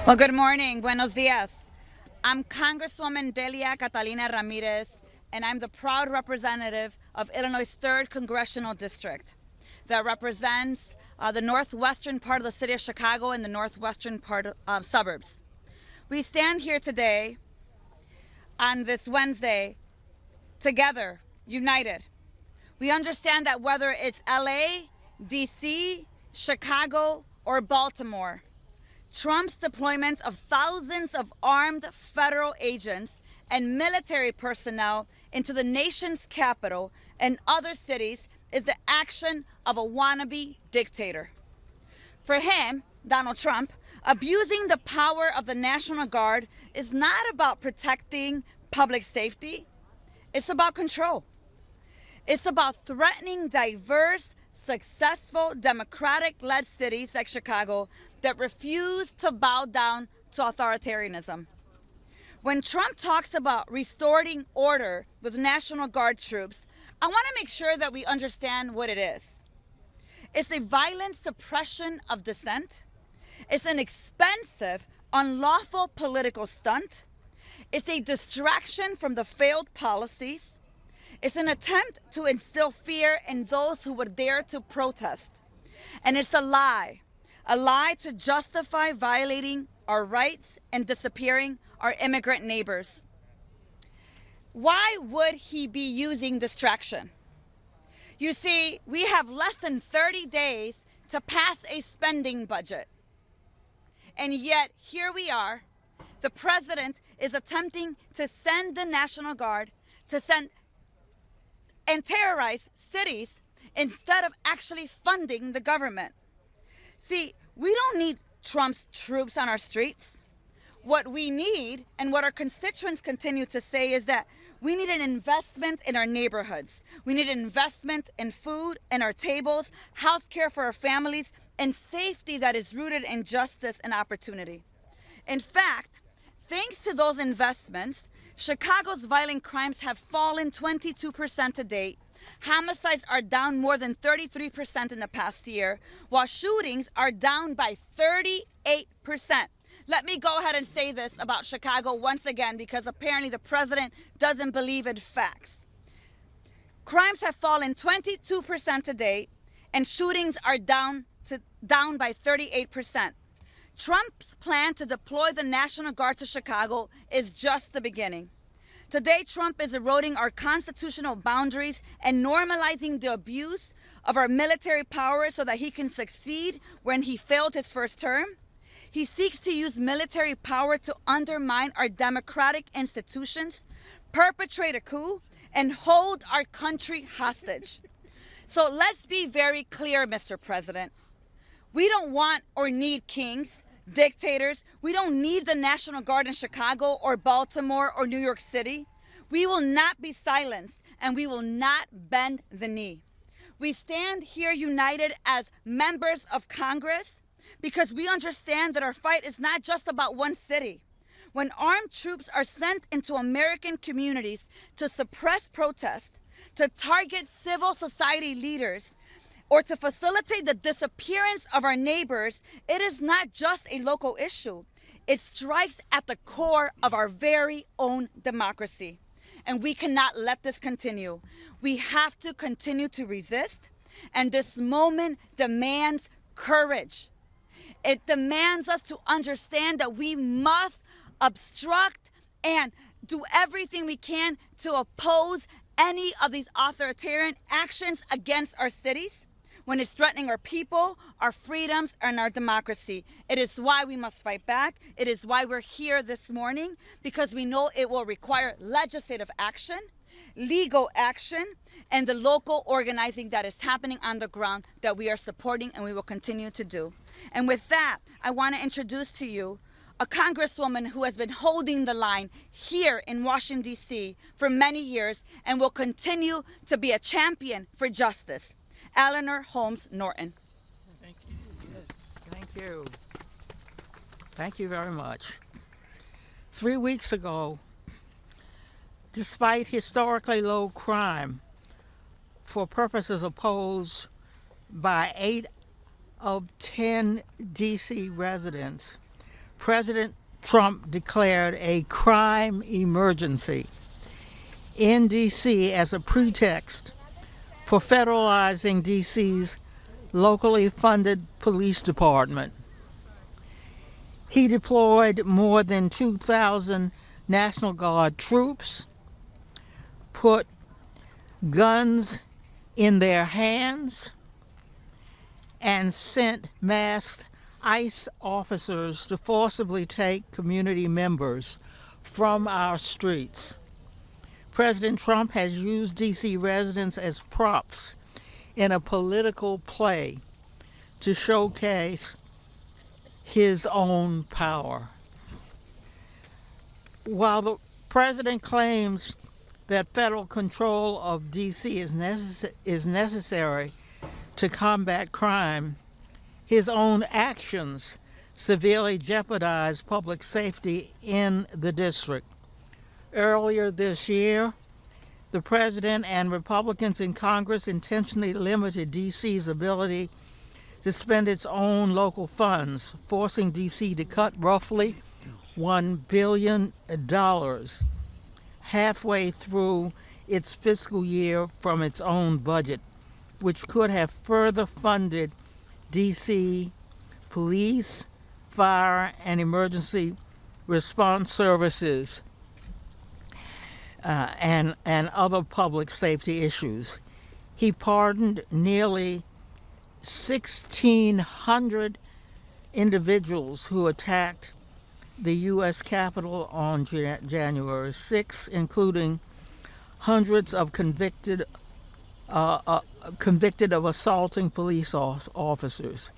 Well, good morning. Buenos dias. I'm Congresswoman Delia Catalina Ramirez, and I'm the proud representative of Illinois' 3rd Congressional District that represents the northwestern part of the city of Chicago and the northwestern part of suburbs. We stand here today on this Wednesday together, united. We understand that whether it's LA, DC, Chicago, or Baltimore, Trump's deployment of thousands of armed federal agents and military personnel into the nation's capital and other cities is the action of a wannabe dictator. For him, Donald Trump, abusing the power of the National Guard is not about protecting public safety. It's about control. It's about threatening diverse, successful, Democratic-led cities like Chicago that refuse to bow down to authoritarianism. When Trump talks about restoring order with National Guard troops, I want to make sure that we understand what it is. It's a violent suppression of dissent. It's an expensive, unlawful political stunt. It's a distraction from the failed policies. It's an attempt to instill fear in those who would dare to protest. And it's a lie to justify violating our rights and disappearing our immigrant neighbors. Why would he be using distraction? You see, we have less than 30 days to pass a spending budget. And yet, here we are. The president is attempting to send the National Guard to send and terrorize cities instead of actually funding the government. See, we don't need Trump's troops on our streets. What we need, and what our constituents continue to say, is that we need an investment in our neighborhoods. We need an investment in food and our tables, health care for our families, and safety that is rooted in justice and opportunity. In fact, thanks to those investments, Chicago's violent crimes have fallen 22% to date. Homicides are down more than 33% in the past year, while shootings are down by 38%. Let me go ahead and say this about Chicago once again, because apparently the president doesn't believe in facts. Crimes have fallen 22% to date, and shootings are down by 38%. Trump's plan to deploy the National Guard to Chicago is just the beginning. Today, Trump is eroding our constitutional boundaries and normalizing the abuse of our military power so that he can succeed when he failed his first term. He seeks to use military power to undermine our democratic institutions, perpetrate a coup, and hold our country hostage. So let's be very clear, Mr. President. We don't want or need kings, dictators. We don't need the National Guard in Chicago or Baltimore or New York City. We will not be silenced, and we will not bend the knee. We stand here united as members of Congress because we understand that our fight is not just about one city. When armed troops are sent into American communities to suppress protest, to target civil society leaders, or to facilitate the disappearance of our neighbors, it is not just a local issue. It strikes at the core of our very own democracy. And we cannot let this continue. We have to continue to resist, and this moment demands courage. It demands us to understand that we must obstruct and do everything we can to oppose any of these authoritarian actions against our cities when it's threatening our people, our freedoms, and our democracy. It is why we must fight back. It is why we're here this morning, because we know it will require legislative action, legal action, and the local organizing that is happening on the ground that we are supporting and we will continue to do. And with that, I want to introduce to you a congresswoman who has been holding the line here in Washington, D.C. for many years and will continue to be a champion for justice. Eleanor Holmes Norton. Thank you. Yes, thank you. Thank you very much. 3 weeks ago, despite historically low crime for purposes opposed by 8 of 10 D.C. residents, President Trump declared a crime emergency in D.C. as a pretext for federalizing D.C.'s locally funded police department. He deployed more than 2,000 National Guard troops, put guns in their hands, and sent masked ICE officers to forcibly take community members from our streets. President Trump has used D.C. residents as props in a political play to showcase his own power. While the president claims that federal control of D.C. is necessary to combat crime, his own actions severely jeopardize public safety in the district. Earlier this year, the president and Republicans in Congress intentionally limited D.C.'s ability to spend its own local funds, forcing D.C. to cut roughly $1 billion halfway through its fiscal year from its own budget, which could have further funded D.C. police, fire, and emergency response services and other public safety issues. He pardoned nearly 1,600 individuals who attacked the U.S. Capitol on January 6, including hundreds of convicted of assaulting police officers.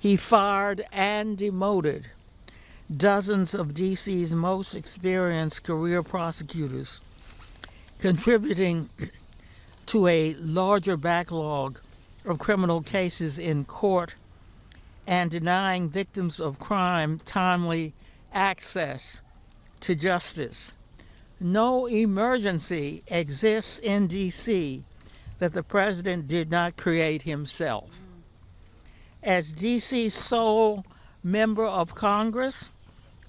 He fired and demoted dozens of D.C.'s most experienced career prosecutors, contributing to a larger backlog of criminal cases in court and denying victims of crime timely access to justice. No emergency exists in D.C. that the president did not create himself. As D.C.'s sole member of Congress,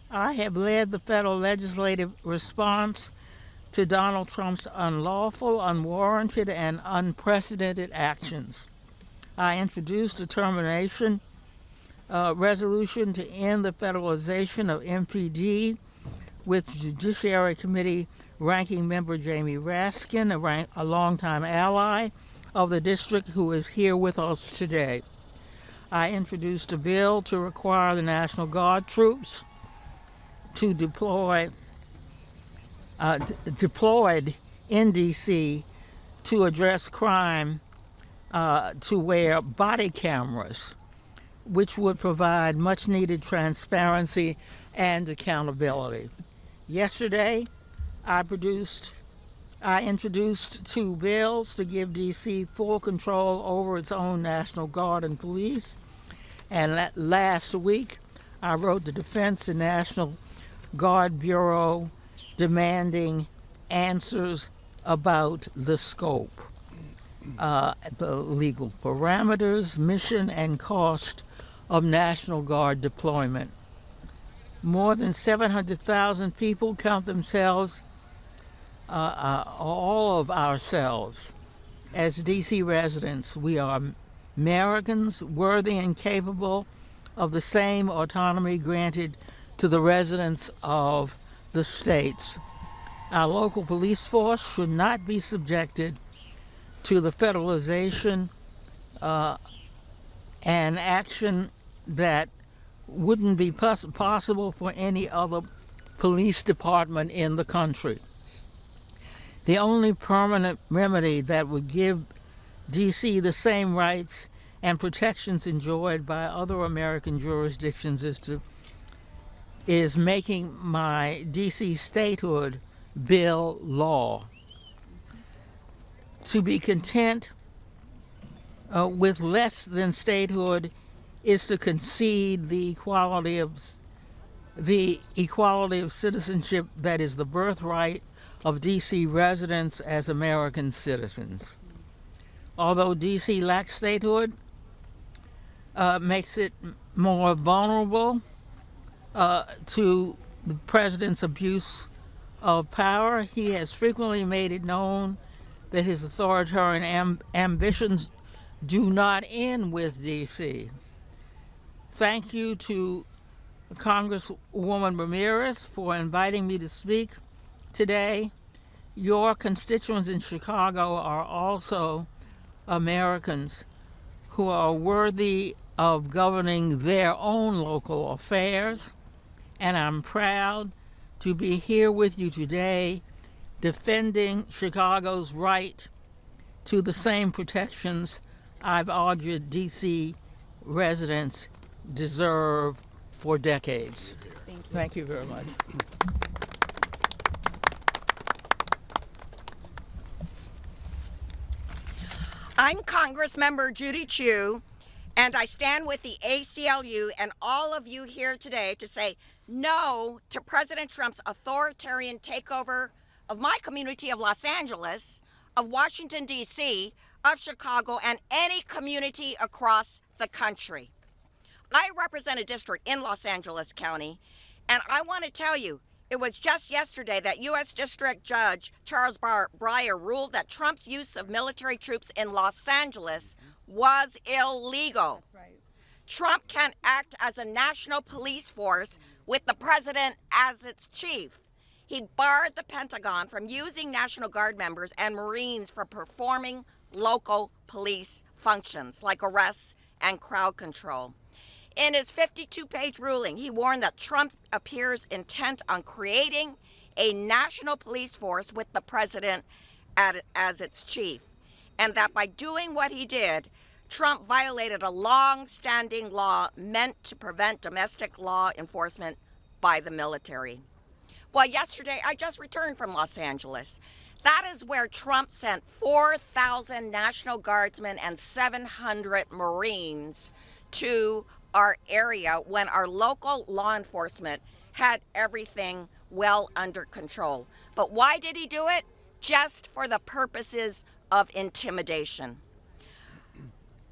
I have led the federal legislative response to Donald Trump's unlawful, unwarranted, and unprecedented actions. I introduced a termination resolution to end the federalization of MPD with Judiciary Committee Ranking Member Jamie Raskin, a longtime ally of the district who is here with us today. I introduced a bill to require the National Guard troops to deployed in D.C. to address crime to wear body cameras, which would provide much-needed transparency and accountability. Yesterday, I introduced two bills to give D.C. full control over its own National Guard and police, and last week, I wrote the Defense and National Guard Bureau demanding answers about the scope, the legal parameters, mission, and cost of National Guard deployment. More than 700,000 people count themselves, all of ourselves, as D.C. residents. We are Americans, worthy and capable of the same autonomy granted to the residents of the states. Our local police force should not be subjected to the federalization and action that wouldn't be possible for any other police department in the country. The only permanent remedy that would give D.C. the same rights and protections enjoyed by other American jurisdictions is making my D.C. statehood bill law. To be content with less than statehood is to concede the equality of citizenship that is the birthright of D.C. residents as American citizens. Although D.C. lacks statehood, makes it more vulnerable to the president's abuse of power. He has frequently made it known that his authoritarian ambitions do not end with D.C. Thank you to Congresswoman Ramirez for inviting me to speak today. Your constituents in Chicago are also Americans who are worthy of governing their own local affairs, and I'm proud to be here with you today defending Chicago's right to the same protections I've argued D.C. residents deserve for decades. Thank you very much. I'm Congressmember Judy Chu, and I stand with the ACLU and all of you here today to say no to President Trump's authoritarian takeover of my community of Los Angeles, of Washington, D.C., of Chicago, and any community across the country. I represent a district in Los Angeles County, and I want to tell you, it was just yesterday that U.S. District Judge Charles Breyer ruled that Trump's use of military troops in Los Angeles was illegal. That's right. Trump can act as a national police force with the president as its chief. He barred the Pentagon from using National Guard members and Marines for performing local police functions like arrests and crowd control. In his 52-page ruling, he warned that Trump appears intent on creating a national police force with the president as its chief, and that by doing what he did, Trump violated a long-standing law meant to prevent domestic law enforcement by the military. Well, yesterday, I just returned from Los Angeles. That is where Trump sent 4,000 National Guardsmen and 700 Marines to our area when our local law enforcement had everything well under control. But why did he do it? Just for the purposes of intimidation.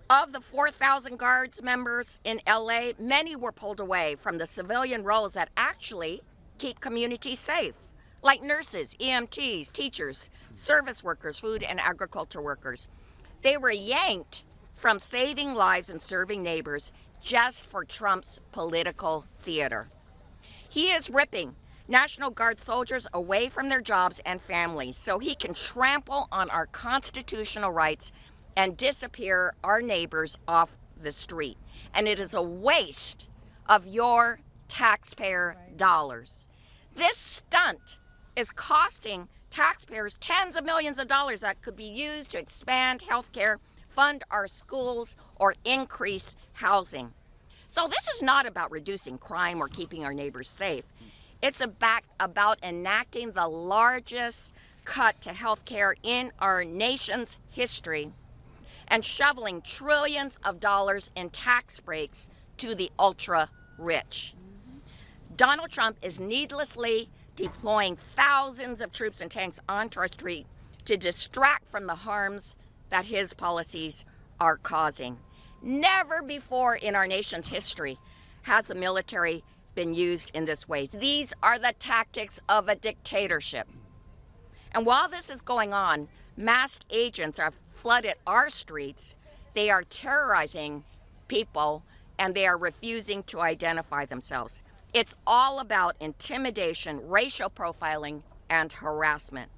Of the 4,000 Guards members in LA, many were pulled away from the civilian roles that actually keep communities safe, like nurses, EMTs, teachers, service workers, food and agriculture workers. They were yanked from saving lives and serving neighbors just for Trump's political theater. He is ripping National Guard soldiers away from their jobs and families so he can trample on our constitutional rights and disappear our neighbors off the street. And it is a waste of your taxpayer dollars. This stunt is costing taxpayers tens of millions of dollars that could be used to expand health care, fund our schools, or increase housing. So this is not about reducing crime or keeping our neighbors safe. It's about enacting the largest cut to health care in our nation's history and shoveling trillions of dollars in tax breaks to the ultra-rich. Donald Trump is needlessly deploying thousands of troops and tanks onto our street to distract from the harms that his policies are causing. Never before in our nation's history has the military been used in this way. These are the tactics of a dictatorship. And while this is going on, masked agents have flooded our streets. They are terrorizing people and they are refusing to identify themselves. It's all about intimidation, racial profiling, and harassment.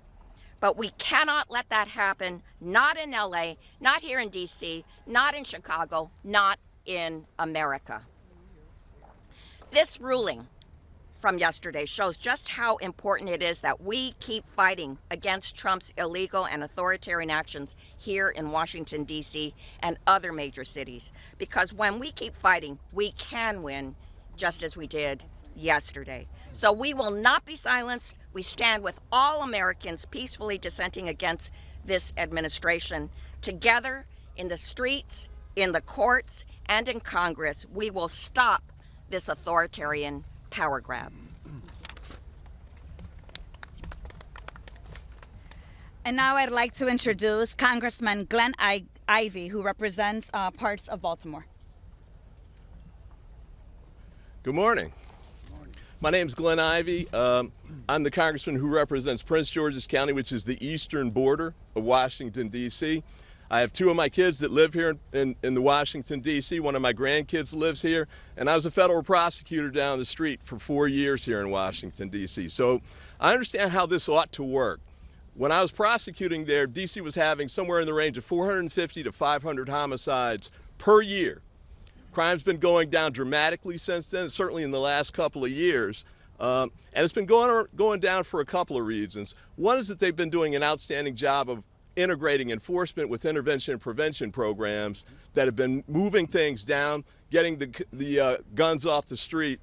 But we cannot let that happen, not in LA, not here in DC, not in Chicago, not in America. This ruling from yesterday shows just how important it is that we keep fighting against Trump's illegal and authoritarian actions here in Washington, D.C. and other major cities. Because when we keep fighting, we can win, just as we did yesterday. So we will not be silenced. We stand with all Americans peacefully dissenting against this administration. Together, in the streets, in the courts, and in Congress, we will stop this authoritarian power grab. And now I'd like to introduce Congressman Glenn Ivey, who represents parts of Baltimore. Good morning. My name's Glenn Ivey. I'm the congressman who represents Prince George's County, which is the eastern border of Washington, D.C. I have two of my kids that live here in the Washington, D.C. One of my grandkids lives here, and I was a federal prosecutor down the street for 4 years here in Washington, D.C. So I understand how this ought to work. When I was prosecuting there, D.C. was having somewhere in the range of 450 to 500 homicides per year. Crime's been going down dramatically since then, certainly in the last couple of years. And it's been going down for a couple of reasons. One is that they've been doing an outstanding job of integrating enforcement with intervention and prevention programs that have been moving things down, getting the guns off the street,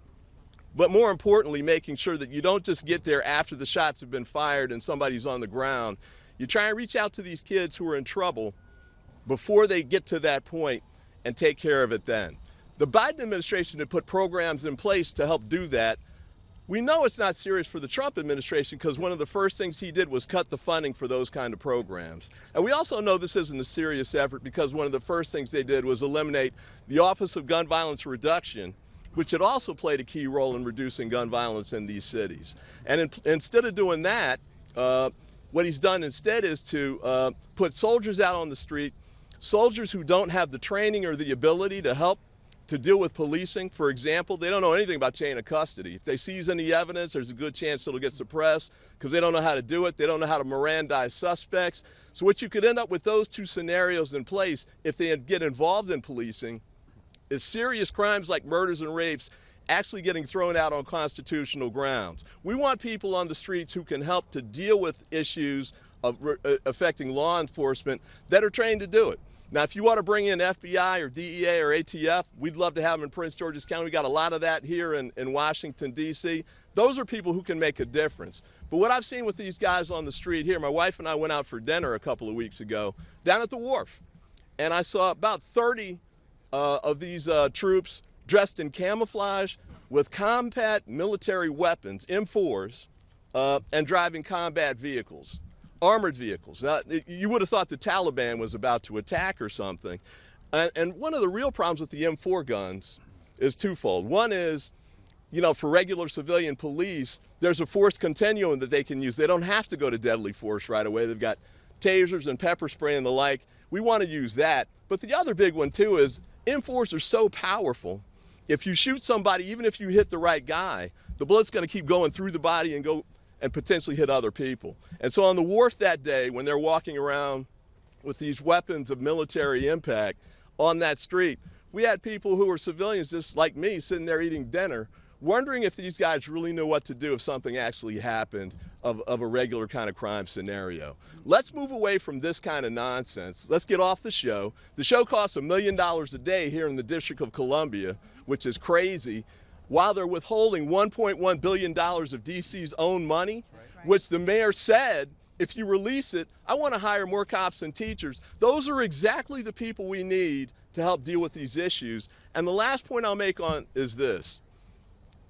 but more importantly, making sure that you don't just get there after the shots have been fired and somebody's on the ground. You try and reach out to these kids who are in trouble before they get to that point and take care of it then. The Biden administration had put programs in place to help do that. We know it's not serious for the Trump administration because one of the first things he did was cut the funding for those kind of programs. And we also know this isn't a serious effort because one of the first things they did was eliminate the Office of Gun Violence Reduction, which had also played a key role in reducing gun violence in these cities. And instead of doing that, what he's done instead is to put soldiers out on the street, soldiers who don't have the training or the ability to help to deal with policing. For example, they don't know anything about chain of custody. If they seize any evidence, there's a good chance it'll get suppressed because they don't know how to do it. They don't know how to Mirandize suspects. So what you could end up with those two scenarios in place if they get involved in policing is serious crimes like murders and rapes actually getting thrown out on constitutional grounds. We want people on the streets who can help to deal with issues of affecting law enforcement that are trained to do it. Now, if you want to bring in FBI or DEA or ATF, we'd love to have them in Prince George's County. We got a lot of that here in Washington, D.C. Those are people who can make a difference. But what I've seen with these guys on the street here, my wife and I went out for dinner a couple of weeks ago down at the wharf, and I saw about 30 of these troops dressed in camouflage with combat military weapons, M4s, and driving combat vehicles. Armored vehicles. Now, you would have thought the Taliban was about to attack or something. And one of the real problems with the M4 guns is twofold. One is, you know, for regular civilian police, there's a force continuum that they can use. They don't have to go to deadly force right away. They've got tasers and pepper spray and the like. We want to use that. But the other big one, too, is M4s are so powerful. If you shoot somebody, even if you hit the right guy, the bullet's going to keep going through the body and go and potentially hit other people. And so on the wharf that day, when they're walking around with these weapons of military impact on that street, we had people who were civilians just like me sitting there eating dinner, wondering if these guys really knew what to do if something actually happened of a regular kind of crime scenario. Let's move away from this kind of nonsense. Let's get off the show. The show costs $1 million a day here in the District of Columbia, which is crazy, while they're withholding $1.1 billion of DC's own money, which the mayor said, if you release it, I want to hire more cops and teachers. Those are exactly the people we need to help deal with these issues. And the last point I'll make on is this.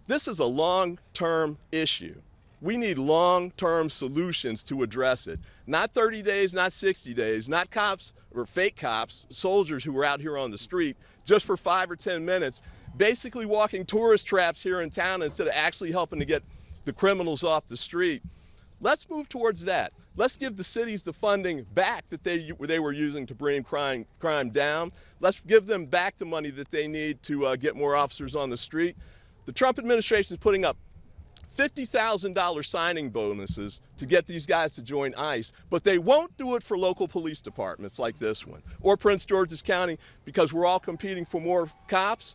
This is a long-term issue. We need long-term solutions to address it. Not 30 days, not 60 days, not cops or fake cops, soldiers who are out here on the street just for 5 or 10 minutes, basically walking tourist traps here in town instead of actually helping to get the criminals off the street. Let's move towards that. Let's give the cities the funding back that they were using to bring crime down. Let's give them back the money that they need to get more officers on the street. The Trump administration is putting up $50,000 signing bonuses to get these guys to join ICE, but they won't do it for local police departments like this one or Prince George's County because we're all competing for more cops.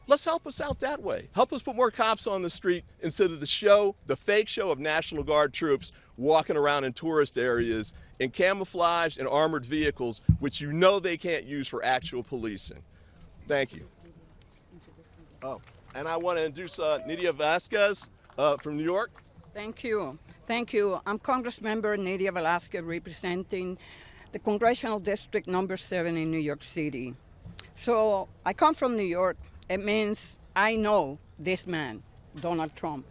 Let's help us out that way. Help us put more cops on the street instead of the fake show of National Guard troops walking around in tourist areas in camouflage and armored vehicles, which you know they can't use for actual policing. Thank you. Oh, and I want to introduce Nydia Vasquez from New York. Thank you. Thank you. I'm Congressmember Nydia Velasquez representing the Congressional District number 7 in New York City. So I come from New York. It means I know this man, Donald Trump.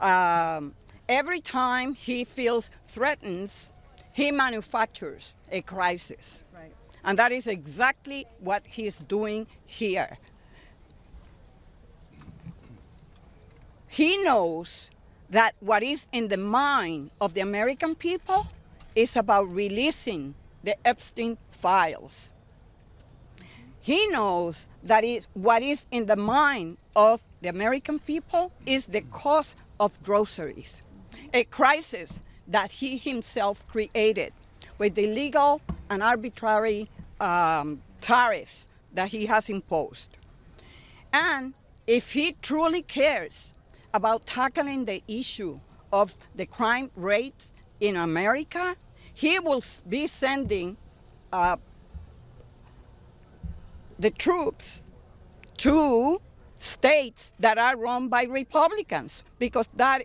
Every time he feels threatened, he manufactures a crisis. Right. And that is exactly what he's doing here. He knows that what is in the mind of the American people is about releasing the Epstein files. He knows that what is in the mind of the American people is the cost of groceries, a crisis that he himself created with illegal and arbitrary tariffs that he has imposed. And if he truly cares about tackling the issue of the crime rates in America, he will be sending the troops to states that are run by Republicans, because that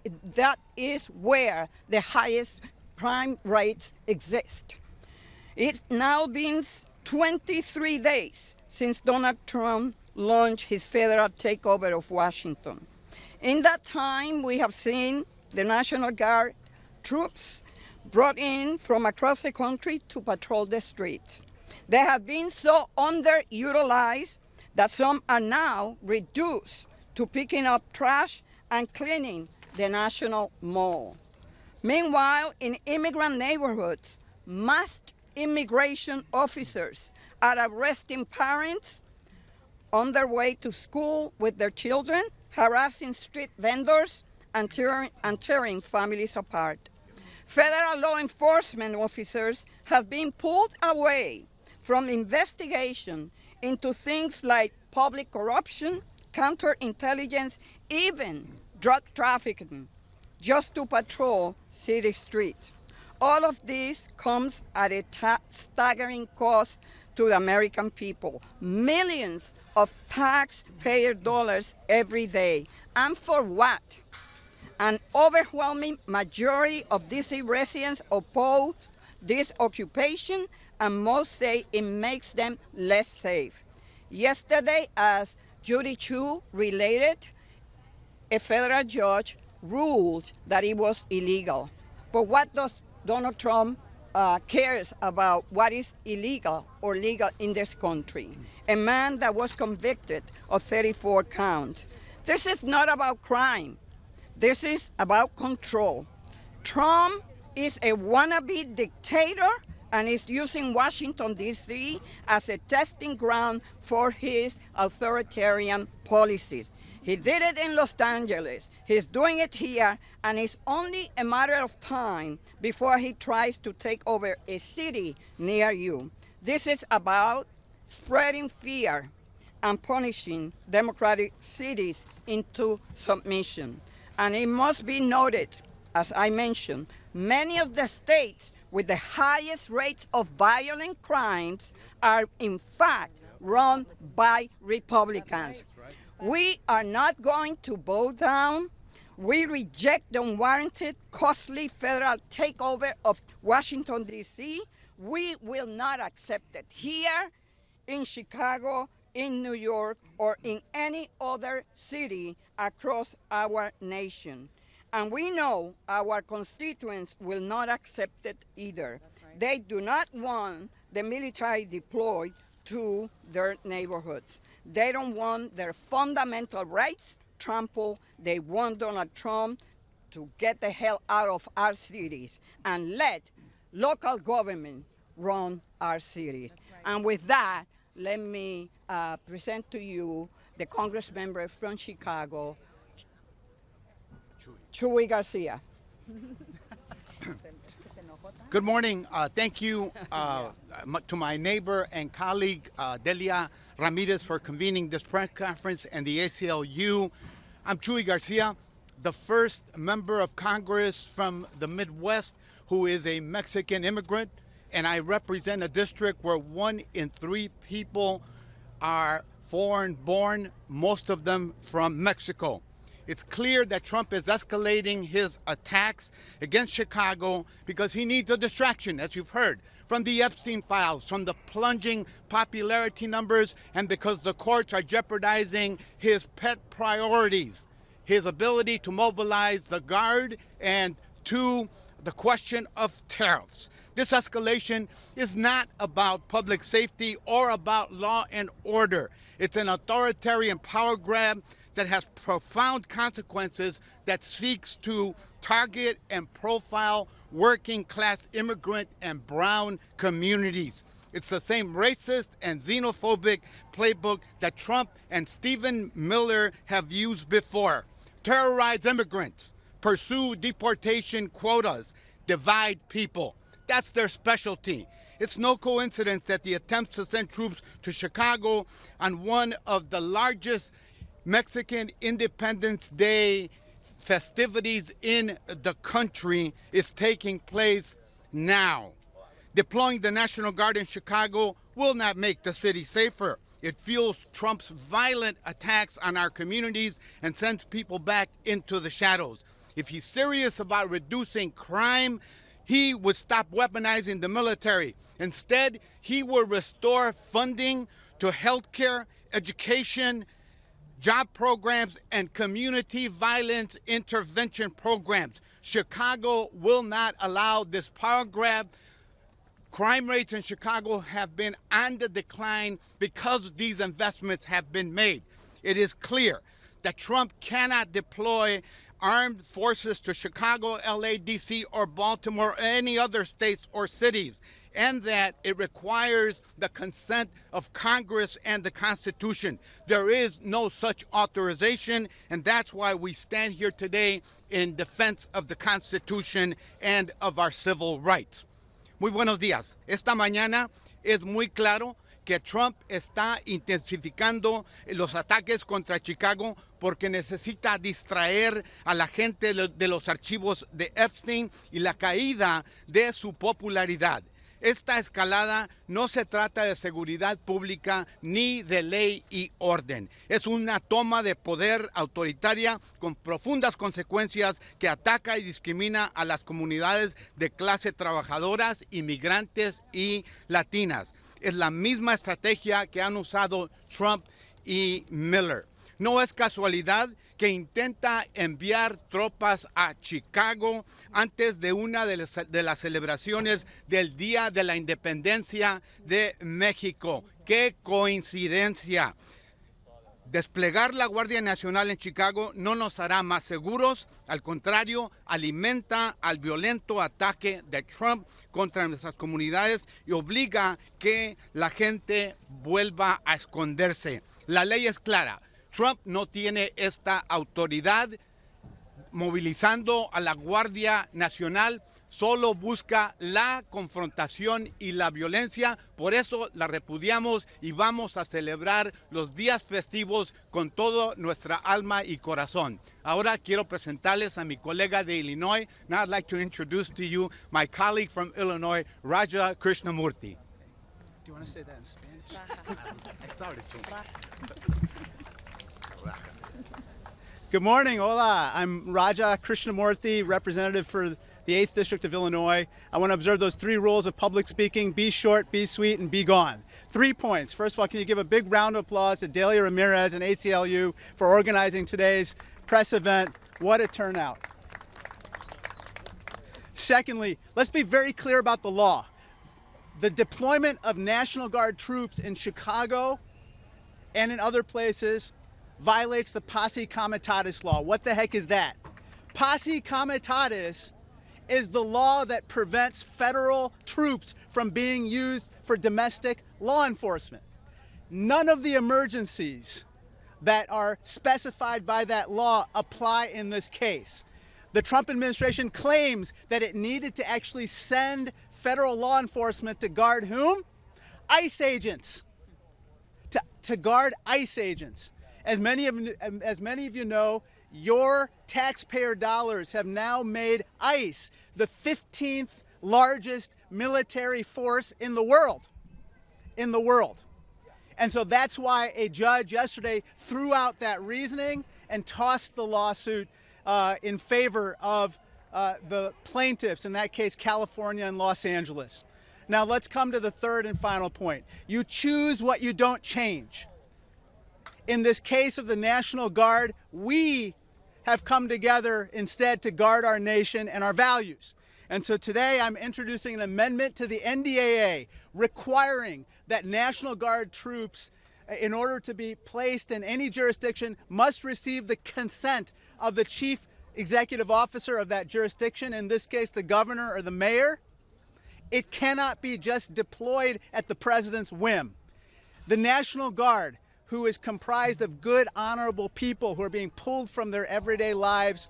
is where the highest crime rates exist. It's now been 23 days since Donald Trump launched his federal takeover of Washington. In that time, we have seen the National Guard troops brought in from across the country to patrol the streets. They have been so underutilized that some are now reduced to picking up trash and cleaning the National Mall. Meanwhile, in immigrant neighborhoods, masked immigration officers are arresting parents on their way to school with their children, harassing street vendors, and tearing families apart. Federal law enforcement officers have been pulled away from investigation into things like public corruption, counterintelligence, even drug trafficking, just to patrol city streets. All of this comes at a staggering cost to the American people. Millions of taxpayer dollars every day. And for what? An overwhelming majority of DC residents oppose this occupation, and most say it makes them less safe. Yesterday, as Judy Chu related, a federal judge ruled that it was illegal. But what does Donald Trump cares about what is illegal or legal in this country? A man that was convicted of 34 counts. This is not about crime. This is about control. Trump is a wannabe dictator and is using Washington, D.C. as a testing ground for his authoritarian policies. He did it in Los Angeles, he's doing it here, and it's only a matter of time before he tries to take over a city near you. This is about spreading fear and punishing democratic cities into submission. And it must be noted, as I mentioned, many of the states with the highest rates of violent crimes are in fact run by Republicans. We are not going to bow down. We reject the unwarranted, costly federal takeover of Washington, D.C. We will not accept it here, in Chicago, in New York, or in any other city across our nation. And we know our constituents will not accept it either. Right. They do not want the military deployed to their neighborhoods. They don't want their fundamental rights trampled. They want Donald Trump to get the hell out of our cities and let local government run our cities. Right. And with that, let me present to you the Congress member from Chicago, Chuy Garcia. Good morning. Thank you to my neighbor and colleague, Delia Ramirez, for convening this press conference and the ACLU. I'm Chuy Garcia, the first member of Congress from the Midwest who is a Mexican immigrant, and I represent a district where 1 in 3 people are foreign-born, most of them from Mexico. It's clear that Trump is escalating his attacks against Chicago because he needs a distraction, as you've heard, from the Epstein files, from the plunging popularity numbers, and because the courts are jeopardizing his pet priorities, his ability to mobilize the Guard, and to the question of tariffs. This escalation is not about public safety or about law and order. It's an authoritarian power grab that has profound consequences that seeks to target and profile working class immigrant and brown communities. It's the same racist and xenophobic playbook that Trump and Stephen Miller have used before. Terrorize immigrants, pursue deportation quotas, divide people. That's their specialty. It's no coincidence that the attempts to send troops to Chicago on one of the largest Mexican Independence Day festivities in the country is taking place now. Deploying the National Guard in Chicago will not make the city safer. It fuels Trump's violent attacks on our communities and sends people back into the shadows. If he's serious about reducing crime, he would stop weaponizing the military. Instead, he will restore funding to healthcare, education, job programs, and community violence intervention programs. Chicago will not allow this power grab. Crime rates in Chicago have been on the decline because these investments have been made. It is clear that Trump cannot deploy armed forces to Chicago, LA, DC, or Baltimore, or any other states or cities, and that it requires the consent of Congress and the Constitution. There is no such authorization, and that's why we stand here today in defense of the Constitution and of our civil rights. Muy buenos días. Esta mañana es muy claro que Trump está intensificando los ataques contra Chicago porque necesita distraer a la gente de los archivos de Epstein y la caída de su popularidad. Esta escalada no se trata de seguridad pública ni de ley y orden. Es una toma de poder autoritaria con profundas consecuencias que ataca y discrimina a las comunidades de clase trabajadoras, inmigrantes y latinas. Es la misma estrategia que han usado Trump y Miller. No es casualidad que intenta enviar tropas a Chicago antes de una de las celebraciones del Día de la Independencia de México. ¡Qué coincidencia! Desplegar la Guardia Nacional en Chicago no nos hará más seguros, al contrario, alimenta al violento ataque de Trump contra nuestras comunidades y obliga que la gente vuelva a esconderse. La ley es clara. Trump no tiene esta autoridad movilizando a la Guardia Nacional, solo busca la confrontación y la violencia. Por eso la repudiamos y vamos a celebrar los días festivos con toda nuestra alma y corazón. Ahora quiero presentarles a mi colega de Illinois. Now I'd like to introduce to you my colleague from Illinois, Raja Krishnamurti. Do you want to say that in Spanish? I started to. Good morning, hola. I'm Raja Krishnamurti, representative for the 8th District of Illinois. I want to observe those 3 rules of public speaking: be short, be sweet, and be gone. 3 points. First of all, can you give a big round of applause to Delia Ramirez and ACLU for organizing today's press event? What a turnout. Secondly, let's be very clear about the law. The deployment of National Guard troops in Chicago and in other places violates the Posse Comitatus law. What the heck is that? Posse Comitatus is the law that prevents federal troops from being used for domestic law enforcement. None of the emergencies that are specified by that law apply in this case. The Trump administration claims that it needed to actually send federal law enforcement to guard whom? ICE agents. To guard ICE agents. As many of you know, your taxpayer dollars have now made ICE the 15th largest military force in the world. And so that's why a judge yesterday threw out that reasoning and tossed the lawsuit in favor of the plaintiffs, in that case California and Los Angeles. Now let's come to the third and final point. You choose what you don't change. In this case of the National Guard, we have come together instead to guard our nation and our values. And so today I'm introducing an amendment to the NDAA requiring that National Guard troops in order to be placed in any jurisdiction, must receive the consent of the chief executive officer of that jurisdiction, in this case, the governor or the mayor. It cannot be just deployed at the president's whim. The National Guard, who is comprised of good, honorable people who are being pulled from their everyday lives,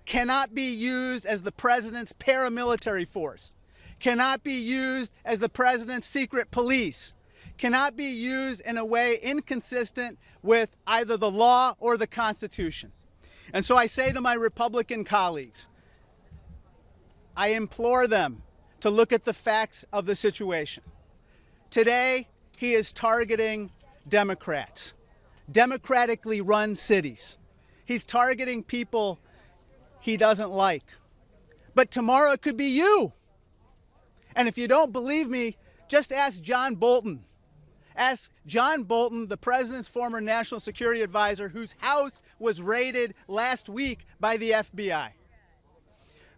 cannot be used as the president's paramilitary force, cannot be used as the president's secret police, cannot be used in a way inconsistent with either the law or the Constitution. And so I say to my Republican colleagues, I implore them to look at the facts of the situation. Today, he is targeting Democrats, democratically run cities. He's targeting people he doesn't like. But tomorrow it could be you. And if you don't believe me, just ask John Bolton. Ask John Bolton, the president's former national security advisor, whose house was raided last week by the FBI.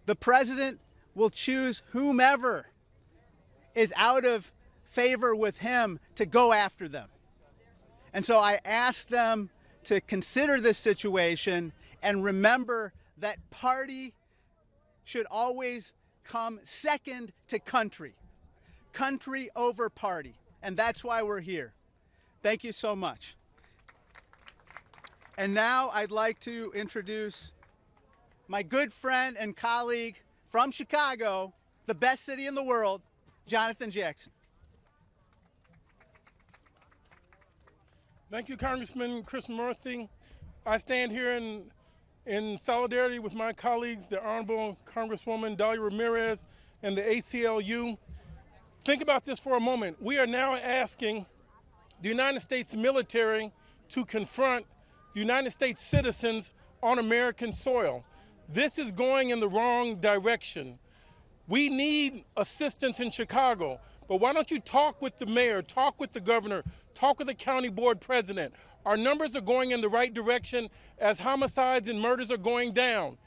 The president will choose whomever is out of favor with him to go after them. And so I ask them to consider this situation and remember that party should always come second to country. Country over party. And that's why we're here. Thank you so much. And now I'd like to introduce my good friend and colleague from Chicago, the best city in the world, Jonathan Jackson. Thank you, Congressman Chris Murphy. I stand here in solidarity with my colleagues, the Honorable Congresswoman Dalia Ramirez and the ACLU. Think about this for a moment. We are now asking the United States military to confront the United States citizens on American soil. This is going in the wrong direction. We need assistance in Chicago, but why don't you talk with the mayor, talk with the governor, talk with the county board president. Our numbers are going in the right direction as homicides and murders are going down.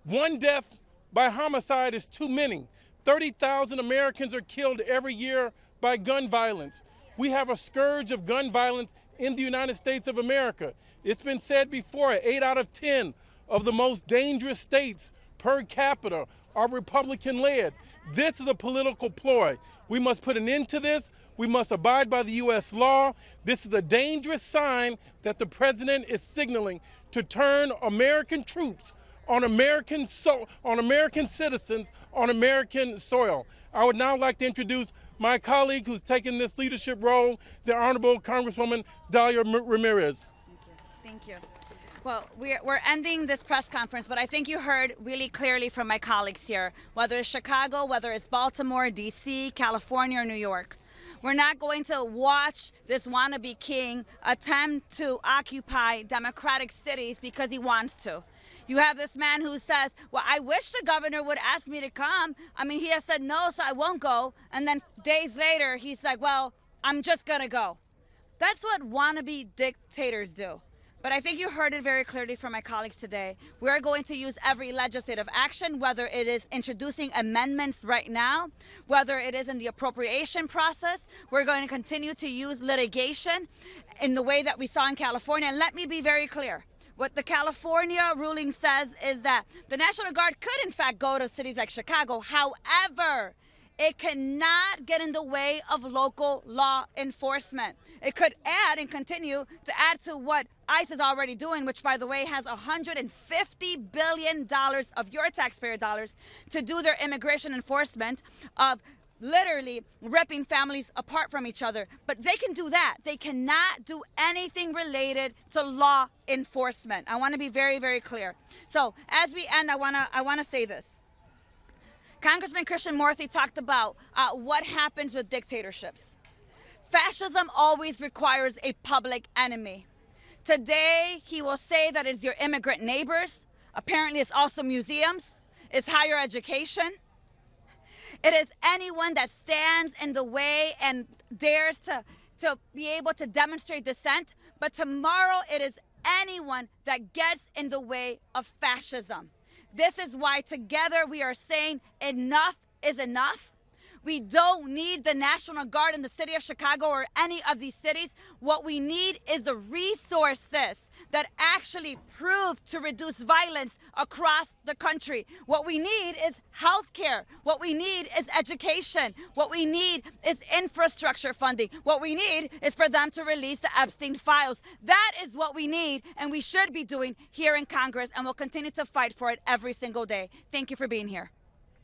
One death by homicide is too many. 30,000 Americans are killed every year by gun violence. We have a scourge of gun violence in the United States of America. It's been said before, 8 out of 10 of the most dangerous states per capita are Republican-led. This is a political ploy. We must put an end to this. We must abide by the U.S. law. This is a dangerous sign that the president is signaling to turn American troops on American citizens on American soil. I would now like to introduce my colleague who's taken this leadership role, the Honorable Congresswoman Dalia Ramirez. Thank you. Well, we're ending this press conference, but I think you heard really clearly from my colleagues here, whether it's Chicago, whether it's Baltimore, D.C., California, or New York. We're not going to watch this wannabe king attempt to occupy democratic cities because he wants to. You have this man who says, well, I wish the governor would ask me to come. I mean, he has said no, so I won't go. And then days later, he's like, well, I'm just going to go. That's what wannabe dictators do. But I think you heard it very clearly from my colleagues today. We are going to use every legislative action, whether it is introducing amendments right now, whether it is in the appropriation process. We're going to continue to use litigation in the way that we saw in California. And let me be very clear. What the California ruling says is that the National Guard could, in fact, go to cities like Chicago. However, it cannot get in the way of local law enforcement. It could add and continue to add to what ICE is already doing, which, by the way, has $150 billion of your taxpayer dollars to do their immigration enforcement of literally ripping families apart from each other. But they can do that. They cannot do anything related to law enforcement. I want to be very, very clear. So as we end, I want to say this. Congressman Christian Murphy talked about what happens with dictatorships. Fascism always requires a public enemy. Today, he will say that it's your immigrant neighbors. Apparently, it's also museums. It's higher education. It is anyone that stands in the way and dares to be able to demonstrate dissent. But tomorrow, it is anyone that gets in the way of fascism. This is why together we are saying enough is enough. We don't need the National Guard in the city of Chicago or any of these cities. What we need is the resources that actually prove to reduce violence across the country. What we need is health care. What we need is education. What we need is infrastructure funding. What we need is for them to release the Epstein files. That is what we need and we should be doing here in Congress, and we'll continue to fight for it every single day. Thank you for being here.